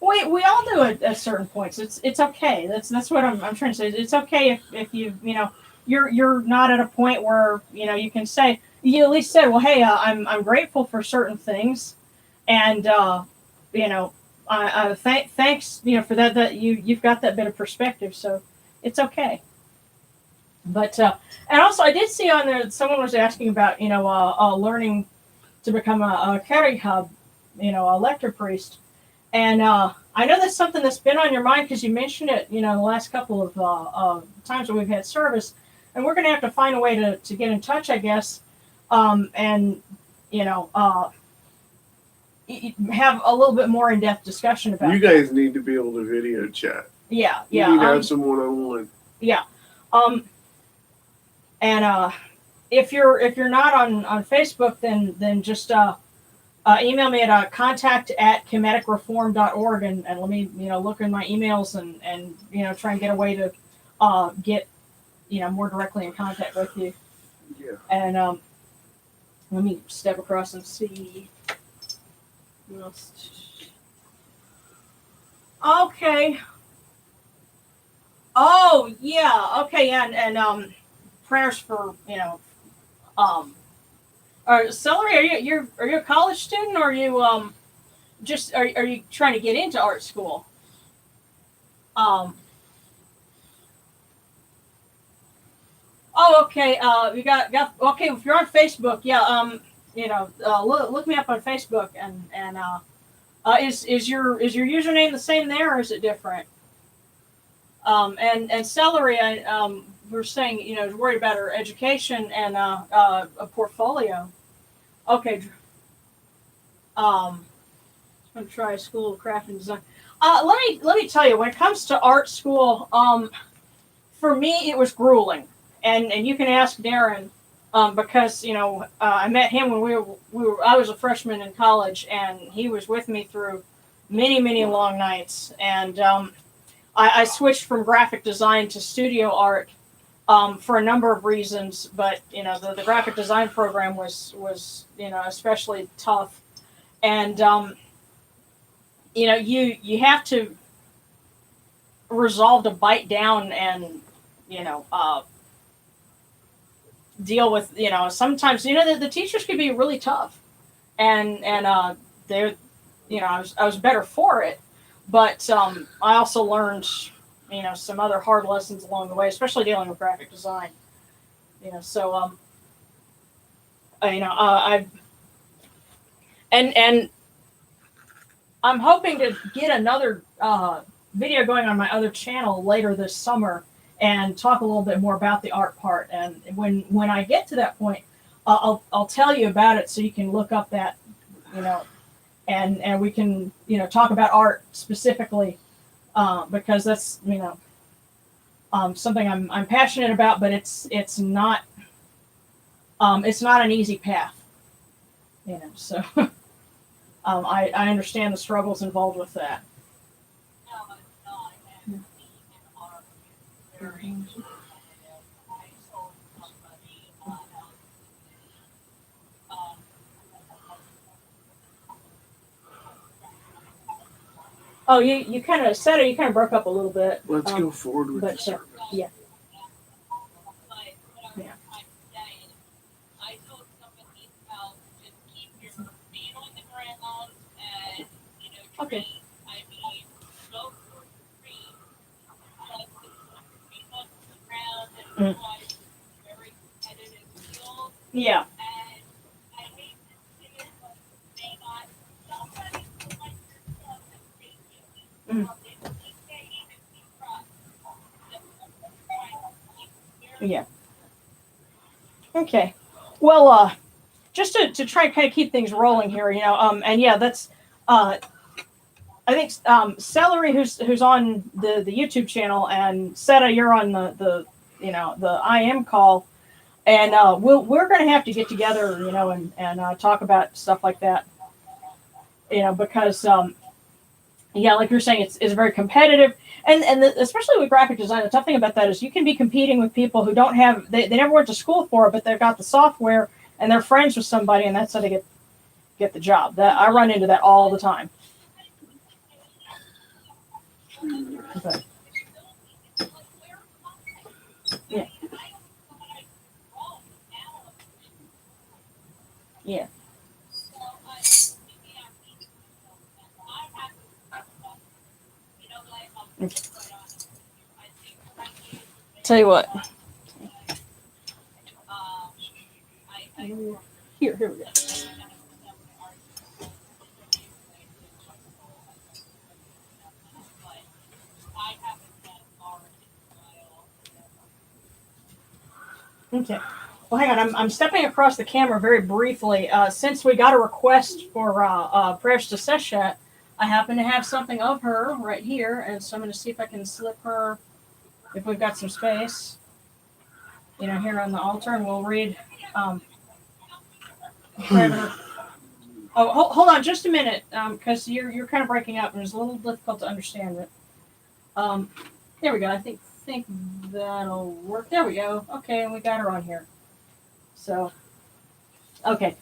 Well, we all do it at certain points. It's okay. That's what I'm trying to say. It's okay if you're not at a point where you can say, you at least said, well, hey, I'm grateful for certain things, and thanks for that you've got that bit of perspective, so it's okay. But and also I did see on there that someone was asking about learning to become a Kerihab, a lector priest. And I know that's something that's been on your mind, because you mentioned it, the last couple of times that we've had service. And we're going to have to find a way to get in touch, I guess, and, have a little bit more in-depth discussion about You guys need to be able to video chat. Yeah, You yeah. need to have some one-on-one. Yeah. And if you're not on Facebook, then just email me at contact@kemeticreform.org, and let me look in my emails and try and get a way to get more directly in contact with you. Yeah. And let me step across and see. What else? Okay. Oh yeah. Okay. And prayers for Celery, are you a college student, or are you just are you trying to get into art school? Oh, okay. You got okay. If you're on Facebook, yeah. Look me up on Facebook, and is your username the same there, or is it different? And celery, we're saying, is worried about her education and a portfolio. Okay. I'm gonna try school of craft and design. Let me tell you, when it comes to art school, for me it was grueling, and you can ask Darren, because I met him when I was a freshman in college, and he was with me through many long nights, and I switched from graphic design to studio art for a number of reasons, but the graphic design program was especially tough, and you have to resolve to bite down and deal with sometimes the teachers could be really tough, and they're I was better for it, but I also learned some other hard lessons along the way, especially dealing with graphic design. So I and I'm hoping to get another video going on my other channel later this summer and talk a little bit more about the art part. And when I get to that point, I'll tell you about it so you can look up that, and we can talk about art specifically, because that's something I'm passionate about, but it's not an easy path, so I understand the struggles involved with that. No, it's not. And me and art is very competitive. I told somebody um, Oh, you kind of said it. You kind of broke up a little bit. Let's go forward with but, the service. Yeah. but what I'm Yeah. trying to say is I told somebody about just keep your feet on the ground and Okay. treat. I mean, go for the treat. But to put your feet on the ground and realize it's very competitive field. Yeah. And I hate to say it, but may not somebody like yourself and take you. Mm. If we say even if we trust, that we're trying to keep very Yeah. Okay. Well, just to try and kind of keep things rolling here, and yeah, that's I think Celery, who's on the YouTube channel, and Seta, you're on the IM call, and we're going to have to get together, and talk about stuff like that, because yeah, like you're saying, it's very competitive, and especially with graphic design, the tough thing about that is you can be competing with people who don't have they never went to school for it, but they've got the software and they're friends with somebody, and that's how they get the job. That I run into that all the time. But, yeah. Yeah. Tell you what. Here we go. Okay. Well, hang on. I'm stepping across the camera very briefly. Since we got a request for prayers to Seshat, I happen to have something of her right here, and so I'm going to see if I can slip her, if we've got some space, here on the altar, and we'll read. Oh, hold on just a minute, because you're kind of breaking up, and it's a little difficult to understand it. There we go. I think that'll work. There we go. Okay, and we got her on here. So, okay.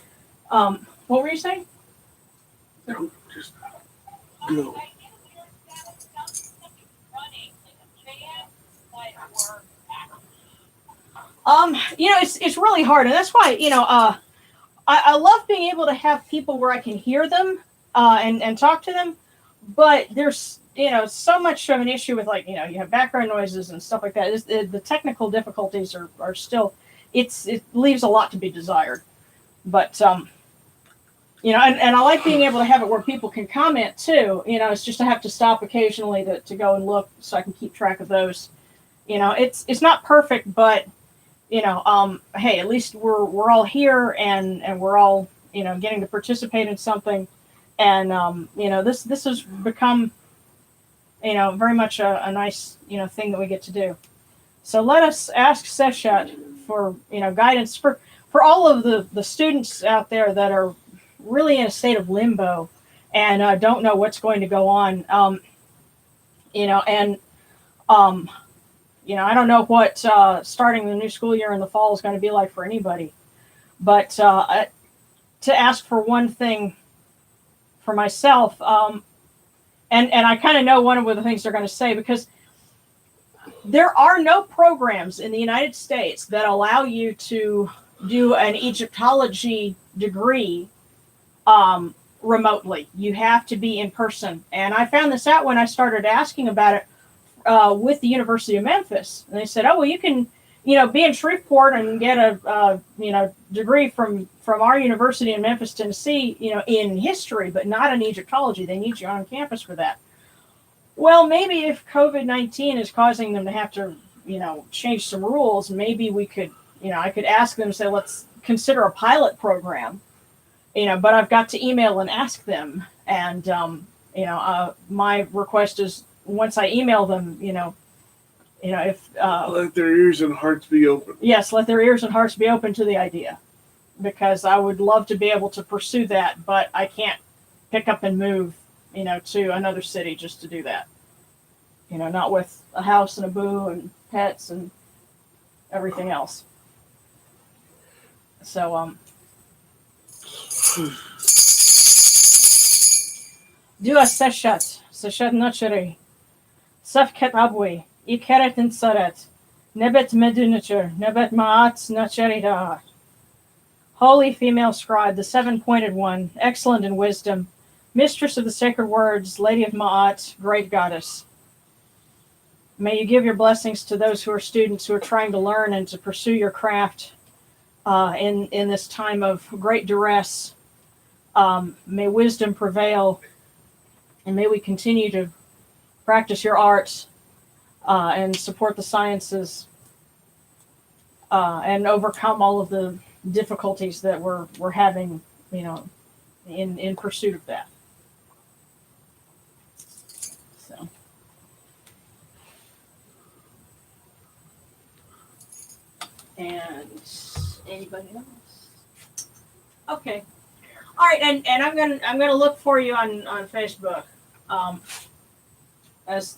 What were you saying? No, just go. It's really hard, and that's why I love being able to have people where I can hear them and talk to them, but there's so much of an issue with you have background noises and stuff like that. The technical difficulties are still it leaves a lot to be desired, but and I like being able to have it where people can comment too. It's just I have to stop occasionally to go and look so I can keep track of those. It's not perfect, but hey, at least we're all here and we're all getting to participate in something, and this has become very much a nice thing that we get to do. So let us ask Seshat for guidance for all of the students out there that are really in a state of limbo and don't know what's going to go on. And I don't know what starting the new school year in the fall is going to be like for anybody, but to ask for one thing for myself, and I kind of know one of the things they're going to say, because there are no programs in the United States that allow you to do an Egyptology degree remotely. You have to be in person. And I found this out when I started asking about it with the University of Memphis. And they said, oh, well, you can, be in Shreveport and get a degree from our university in Memphis, Tennessee, in history, but not in Egyptology. They need you on campus for that. Well, maybe if COVID-19 is causing them to have to, change some rules, maybe we could, I could ask them, say, let's consider a pilot program, but I've got to email and ask them. And, my request is once I email them, if let their ears and hearts be open. Yes, let their ears and hearts be open to the idea, because I would love to be able to pursue that, but I can't pick up and move, to another city just to do that. Not with a house and a boo and pets and everything else. So, Dua Seshat Nachari, Safket Abwi, Ikeret and Saret, Nebet Medunicher, Nebet Maat Nachari. Holy female scribe, the seven-pointed one, excellent in wisdom, mistress of the sacred words, lady of Ma'at, great goddess. May you give your blessings to those who are students who are trying to learn and to pursue your craft in this time of great duress. May wisdom prevail, and may we continue to practice your arts and support the sciences and overcome all of the difficulties that we're having, in pursuit of that. So. And anybody else? Okay. All right, and I'm gonna look for you on Facebook.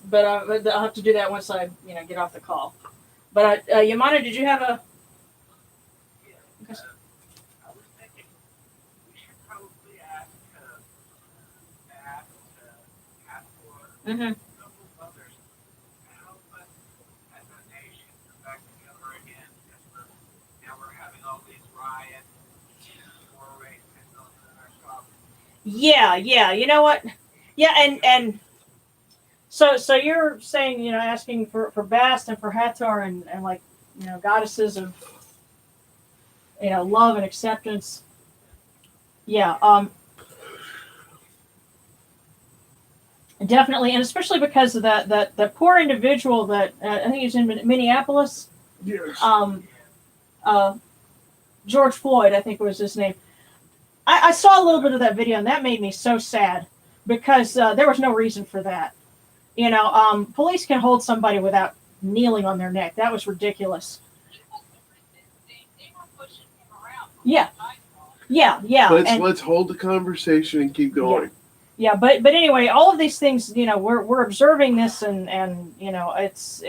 But I'll have to do that once I get off the call. But Yamana, did you have a? I was thinking we should probably ask Matt, Hathor, Mm-hmm. a couple of others to help us as a nation come back together again, because now we're having all these riots, war racism in our shop. Yeah. You know what? Yeah, and so you're saying asking for Bast and for Hathor and like goddesses of love and acceptance. Yeah. Definitely, and especially because of that poor individual that I think he's in Minneapolis. Yes. George Floyd, I think was his name. I saw a little bit of that video, and that made me so sad because there was no reason for that. Police can hold somebody without kneeling on their neck. That was ridiculous. They were pushing him around. Yeah. Yeah. Let's hold the conversation and keep going. Yeah, but anyway, all of these things, we're observing this, and it's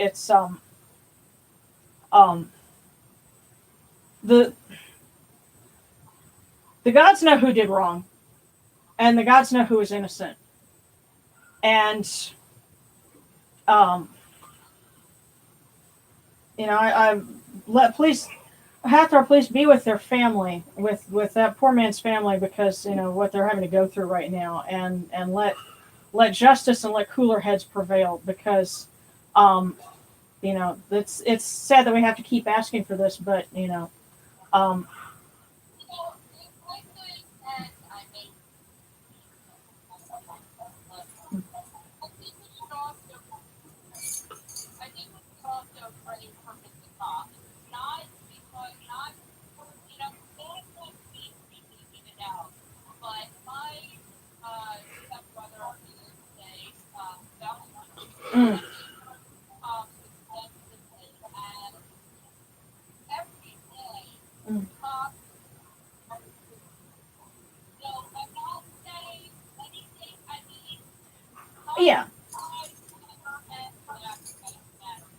the gods know who did wrong, and the gods know who is innocent, and I please, Hathor, please be with their family, with that poor man's family, because what they're having to go through right now, and let justice and let cooler heads prevail, because it's sad that we have to keep asking for this, but Well, the places that I made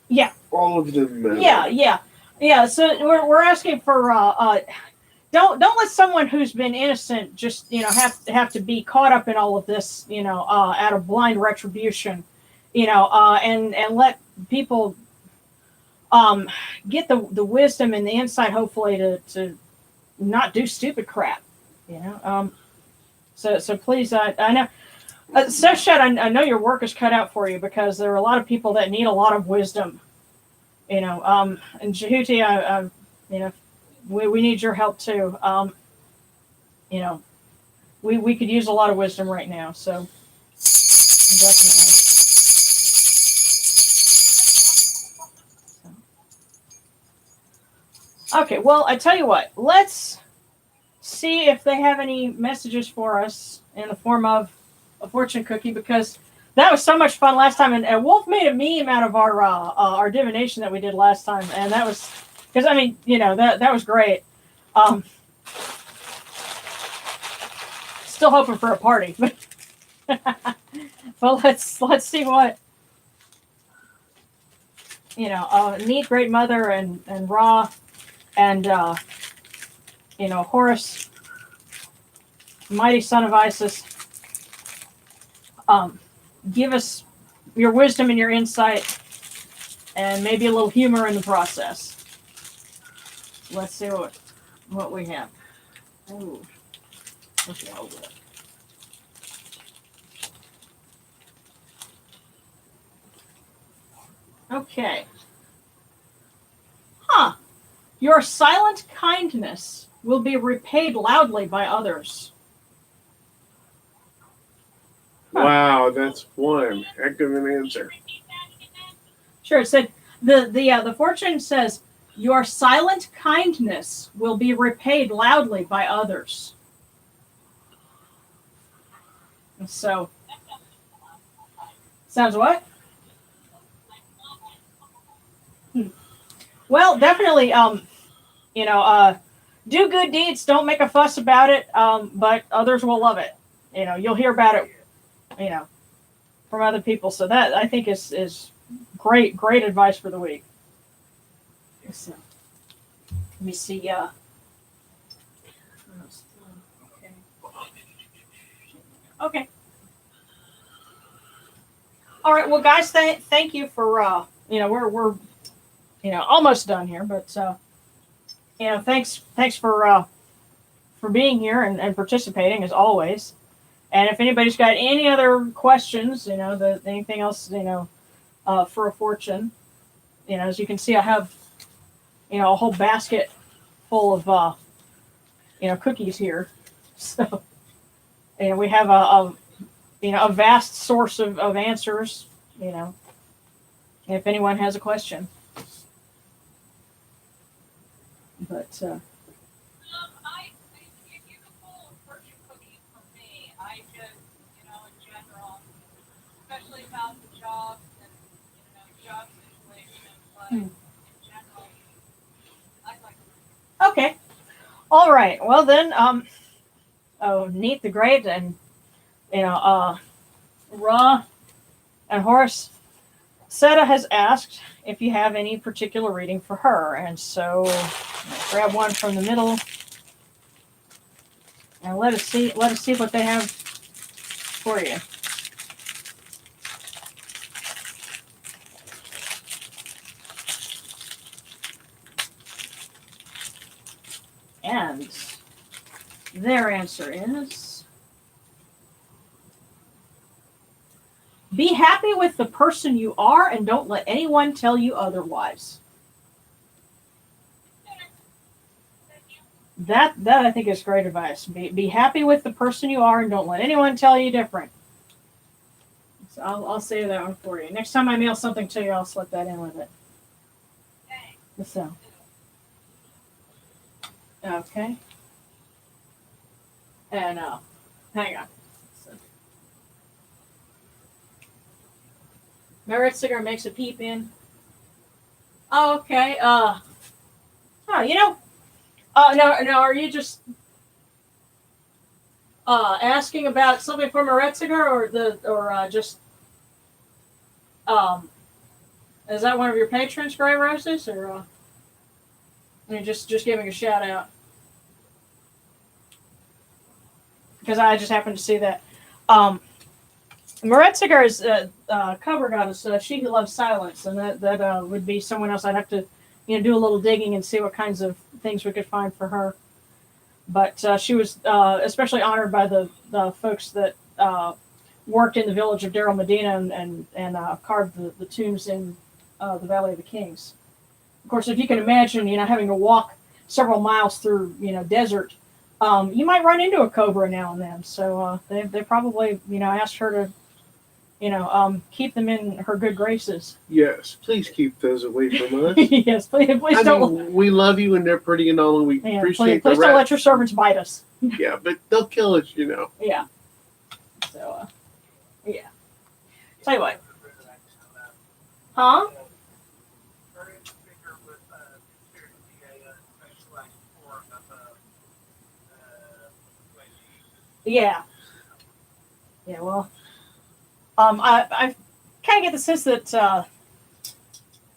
Yeah. All of them matter. Yeah. So we're asking for don't let someone who's been innocent just have to be caught up in all of this out of blind retribution, and let people get the wisdom and the insight hopefully to not do stupid crap, so please, I know. Seshet, I know your work is cut out for you because there are a lot of people that need a lot of wisdom, and Jehuti, we need your help too. We could use a lot of wisdom right now, so definitely. Okay, well, I tell you what, let's see if they have any messages for us in the form of a fortune cookie, because that was so much fun last time, and Wolf made a meme out of our divination that we did last time, and that was because that was great. Still hoping for a party, but well, let's see what Neith, Great Mother, and Ra, and Horus, Mighty Son of Isis. Give us your wisdom and your insight, and maybe a little humor in the process. Let's see what we have. Ooh. Okay, hold it. Okay. Your silent kindness will be repaid loudly by others. Wow, that's one heck of an answer. Sure, it said the fortune says your silent kindness will be repaid loudly by others. And so, sounds what? Well, definitely. Do good deeds. Don't make a fuss about it. But others will love it. You'll hear about it. From other people. So that I think is great advice for the week. So, let me see. Okay. All right. Well, guys, thank you for we're almost done here, but thanks for being here and participating as always. And if anybody's got any other questions, anything else, for a fortune, as you can see, I have, a whole basket full of, cookies here. So, we have a vast source of answers, if anyone has a question. But, if you could pull a fortune cookie for me, I just, in general, especially about the jobs and, job situation, but in general, I'd like to. okay. All right. Well, then, Neith the Great and, Ra and Horus, Seta has asked if you have any particular reading for her. And so grab one from the middle and let us see what they have for you. And their answer is: be happy with the person you are and don't let anyone tell you otherwise. That I think is great advice. Be happy with the person you are and don't let anyone tell you different. So I'll save that one for you. Next time I mail something to you, I'll slip that in with it. So. Okay. And hang on. Merit cigar makes a peep in. Oh, okay. No, are you just asking about something from Merit cigar or just Is that one of your patrons, Gray Roses, or you're just giving a shout out? Because I just happened to see that. Meretziger's cover goddess, She Who Loves Silence, and that would be someone else. I'd have to, do a little digging and see what kinds of things we could find for her. But she was especially honored by the folks that worked in the village of Daryl Medina and carved the tombs in the Valley of the Kings. Of course, if you can imagine, having to walk several miles through, desert, you might run into a cobra now and then. So they probably, asked her to, keep them in her good graces. Yes, please keep those away from us. Yes, please don't. Mean, we love you and they're pretty and all, and we appreciate please don't let your servants bite us. Yeah, but they'll kill us, Yeah. So, yeah. Tell you what. Huh? Yeah. Yeah, well, I kind of get the sense that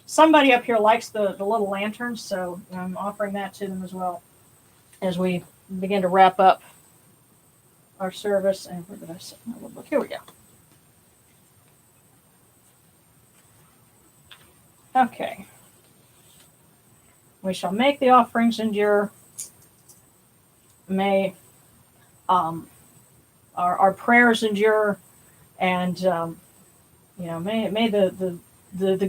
somebody up here likes the little lanterns, so I'm offering that to them as well as we begin to wrap up our service. And where did I set my little book? Here we go. Okay. We shall make the offerings endure. May our prayers endure, and may the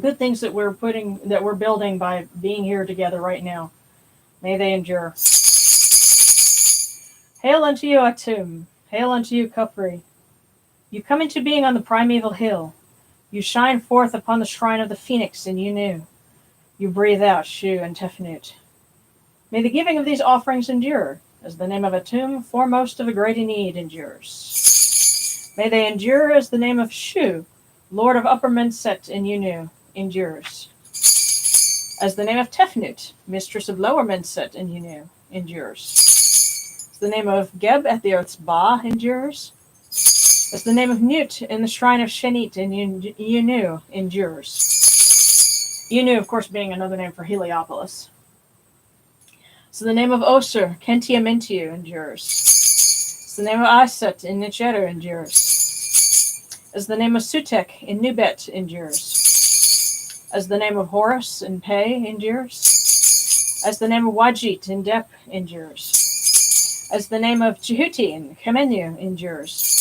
good things that we're building by being here together right now, may they endure. Hail unto you, Atum. Hail unto you, Khopri. You come into being on the primeval hill. You shine forth upon the shrine of the phoenix in Yunu. You breathe out Shu and Tefnut. May the giving of these offerings endure, as the name of Atum, foremost of a great need, endures. May they endure as the name of Shu, Lord of Upper Menset in Yunu, endures. As the name of Tefnut, Mistress of Lower Menset in Yunu, endures. As the name of Geb at the Earth's Ba endures. As the name of Nut in the Shrine of Shenit in Yunu endures. Yunu, of course, being another name for Heliopolis. So the name of Osir, Kentia Mentiu, endures. As the name of Aset in Nicheru endures. As the name of Sutek in Nubet endures. As the name of Horus in Pe endures. As the name of Wajit in Dep endures. As the name of Jehuti in Kemenu endures.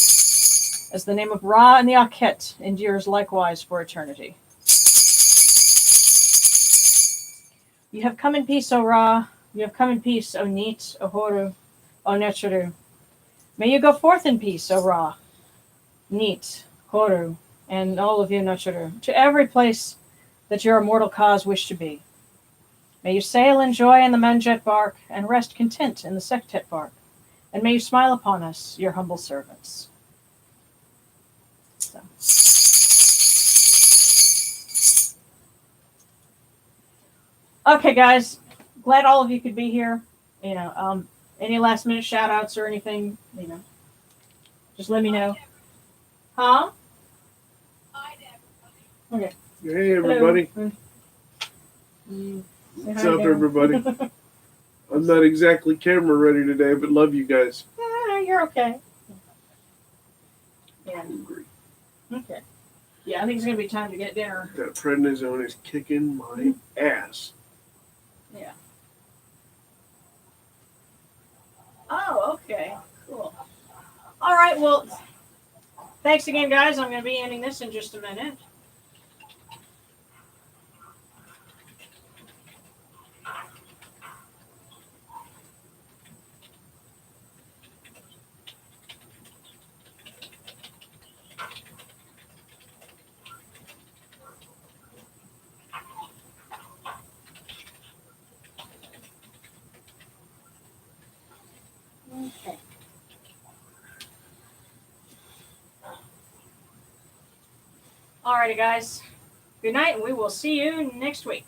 As the name of Ra in the Akhet endures likewise for eternity. You have come in peace, O Ra. You have come in peace, O Neith, O Horu, O Necheru. May you go forth in peace, O Ra, Neith, Horu, and all of you, Necheru, to every place that your immortal cause wish to be. May you sail in joy in the Manjet bark, and rest content in the Sektet bark, and may you smile upon us, your humble servants. So. Okay, guys. Glad all of you could be here. Any last minute shout outs or anything, just let me know. Huh? Okay. Hey, everybody. Hello. What's up, everybody? I'm not exactly camera ready today, but love you guys. You're okay. Yeah. Hungry. Okay. Yeah, I think it's going to be time to get dinner. That prednisone is kicking my ass. Yeah. Oh, okay. Cool. All right, well, thanks again, guys. I'm going to be ending this in just a minute. Okay. Alrighty, guys. Good night, and we will see you next week.